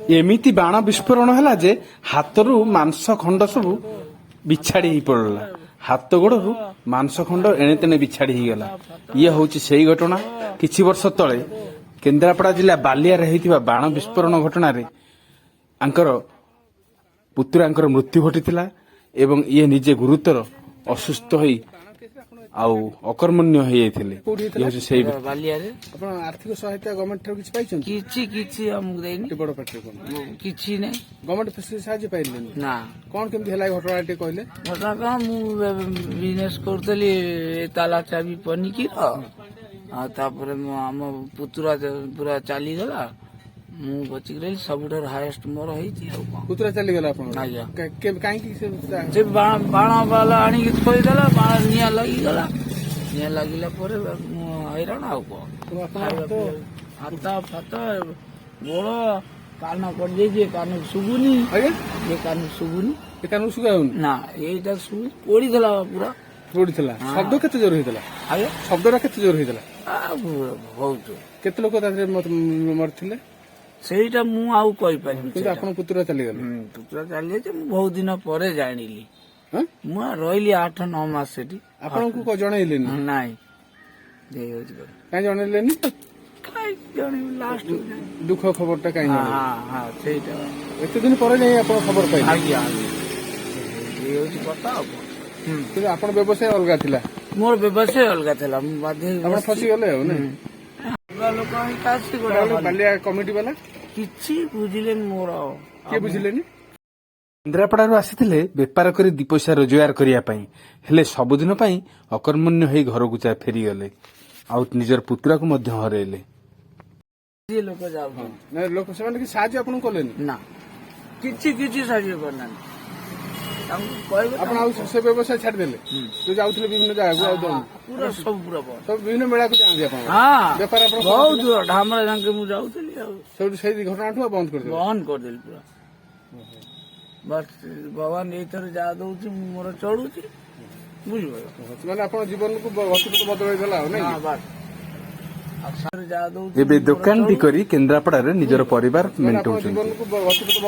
एमिति बाण विस्फोरण है जे हाथरू मांस खंड सब बिछाड़ी ही पड़ला। हाथ गोड़ू मांस खंड एणे तेणे बिछाड़ी ही गला। ये होची सेही घटना किछि वर्ष तले केन्द्रापड़ा जिला बालिया रे हेतिबा बाण विस्फोरण घटना रे आंकर पुत्रांकर मृत्यु घटिथिला एवं ये निजे गुरुतर असुस्थ होई आउ अकर्मण्य हो जाइथिले। ये होची सेही बालिया रे आपण आर्थिक सहायता गवर्नमेंट ठाରୁ କିଛି ପାଇଛନ୍ତି? କିଛି ଆମକୁ ଦେଇନି। ବଡ ପାର୍ଟି कोन କିଛି ନାହିଁ। गवर्नमेंट फैसिलिटी साहाଯ୍य पाइलेନି ନା। कोन केमति ହେଲା घटना टे कहले? ଘଟଣା କଣ ମୁଁ ବିଜନେस କରୁଥିଲି ତାଲା ଚାବି ପନିକିର ଆଉ ତାପରେ ଆମ ପୁତୁରା ପୁରା ଚାଲିଗଲା ମୁଁ ବଚିକି ରହିଲି। ସବୁଠାରୁ ହାଏଷ୍ଟ ମୋର ହେଇଛି ଆଉ କଣ। पुतरा चली गला आपण ଆଜ୍ଞା। काहे की ସେ ବାଣ ବାଲା ଆଣିକି ଥୋଇଦେଲା। ବାଣ ନିଆଁ ଲାଗିଗଲା। ନିଆଁ ଲାଗିଲା ପରେ ମୁଁ ହଇରାଣ ଆଉ କଣ। ହାତ ଫାତ ଗୋଳ କାନ ପଡିଯାଇଛି। କାନକୁ ଶୁଭୁନି। ଏ କାନକୁ ଶୁଭୁନି। ଏ कानू सुगाउन ନା ଏଇଟା ଶୁଭୁ ପୋଡିଥିଲା ପୁରା। पड़ीला शब्द केते जोर होइतला? ଆଜ୍ଞା शब्दरा केते जोर होइतला? ବହୁତ। केते लोक तारे मरथिले? ସେଇଟା ମୁଁ ଆଉ କହିପାରିବି। କିନ୍ତୁ ଆପଣ ପୁତୁରା ଚାଲି ଗଲେ? ପୁତୁରା ଚାଲିଯାଇଛି। ମୁଁ ବହୁତ ଦିନ ପରେ ଜାଣିଲି। ହାଁ ମୁଁ ରହିଲି 8-9 ମାସ ସେଠି। ଆପଣଙ୍କୁ କ ଜଣେଇଲେନି? ନାଇଁ ଏଇ ହଉଛି କଥା। କାଇଁ ଜଣେଇଲେନି? କାଇଁ ଜଣେଇବି ଲାଷ୍ଟ। दुख खबरटा काई ହଁ जणे? ହଁ ହଁ ସେଇଟା। एते दिन पर जाई आपण खबर पाइले? ଆଜ୍ଞା ଆଜ୍ଞା ଏଇ ହଉଛି କଥା ଆଉ କଣ। କିନ୍ତୁ ଆପଣ ବ୍ୟବସାय अलगा थिला? ମୋର ବ୍ୟବସାୟ ଅଲଗା ଥିଲା। ମୁଁ ବାଧ୍ୟ ହେଇକି ଆପଣ ଫସି ଗଲେ ଆଉ ନା? ଅଲଗା ଲୋକ ଆଣିକି ଆସି ଗୋଟେ बालिया कमिटी वाला କିଛି ବୁଝିଲେ ମୋର के बुझिलेनी? केन्द्रापड़ारू आसीथिले बेपार करी दी पैसा रोजगार करिया पई हेले सबुदिन पई अकर्मण्य होई घरकू फेरी गले आउ निजर पुत्रा को मध्य हरेले। ଲୋକ ଯାଉଛନ୍ତି। ना लोक सेमाने कि साहाଯ୍य आपन कोलेनी? ନା କିଛି କିଛି ସାହାଯ୍ୟ କରିନାହାନ୍ତି। ତାଙ୍କୁ କହିବେ आपण आउ से व्यवसाय छाड़ देले जो जाउथिले विभिन्न जगह को आउ दम ପୁରା ସବୁ ପୁରା ବନ୍ଦ। सब विभिन्न मेला को जांदी आपण? ହଁ बेपार आपण ବହୁତ ଦୂର ଢାମରା ଯାକେ ମୁଁ ଯାଉଥିଲି ଆଉ सब सेही घटना ठुआ बंद कर दे। ବନ୍ଦ କରିଦେଲି ପୁରା। ବସ୍ ଭଗବାନ ଏଇଥର ଯାହା ଦଉଛି ମୁଁ ମୋର ଚଳୁଛି। ବୁଝିପାରିଲ? ମାନେ ଆପଣ ଜୀବନ को वस्तु बदलाई देला हो नै? ହଁ ବାସ୍। ଆଉ ଯାହା ଦଉଛି एबे दुकान भी करी केन्द्रापड़ा रे निजर परिवार ମାନେ ଆପଣ मेंटेन ଜୀବନକୁ करछन।